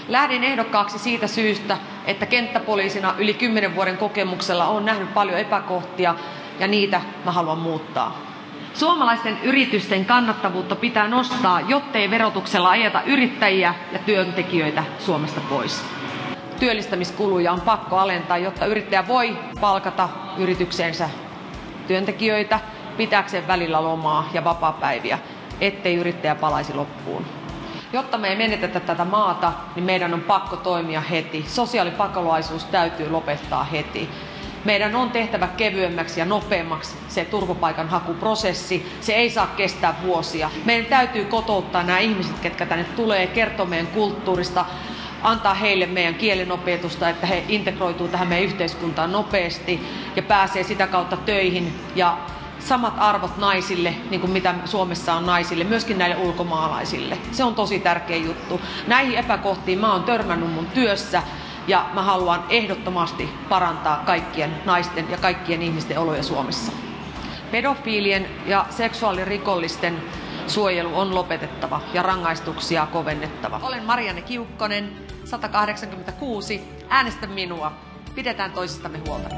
Lähdin ehdokkaaksi siitä syystä, että kenttäpoliisina yli 10 vuoden kokemuksella olen nähnyt paljon epäkohtia ja niitä mä haluan muuttaa. Suomalaisten yritysten kannattavuutta pitää nostaa, jottei verotuksella ajeta yrittäjiä ja työntekijöitä Suomesta pois. Työllistämiskuluja on pakko alentaa, jotta yrittäjä voi palkata yritykseensä työntekijöitä pitääkseen välillä lomaa ja vapaapäiviä, ettei yrittäjä palaisi loppuun. Jotta me ei menetetä tätä maata, niin meidän on pakko toimia heti. Sosiaalipakolaisuus täytyy lopettaa heti. Meidän on tehtävä kevyemmäksi ja nopeammaksi se turvapaikanhakuprosessi. Se ei saa kestää vuosia. Meidän täytyy kotouttaa nämä ihmiset, ketkä tänne tulee, kertoa meidän kulttuurista, antaa heille meidän kielenopetusta, että he integroituu tähän meidän yhteiskuntaan nopeasti ja pääsee sitä kautta töihin. Ja samat arvot naisille, niin kuin mitä Suomessa on naisille, myöskin näille ulkomaalaisille. Se on tosi tärkeä juttu. Näihin epäkohtiin mä oon törmännyt mun työssä ja mä haluan ehdottomasti parantaa kaikkien naisten ja kaikkien ihmisten oloja Suomessa. Pedofiilien ja seksuaalirikollisten suojelu on lopetettava ja rangaistuksia kovennettava. Olen Marianne Kiukkonen, 186. Äänestä minua. Pidetään toisistamme huolta.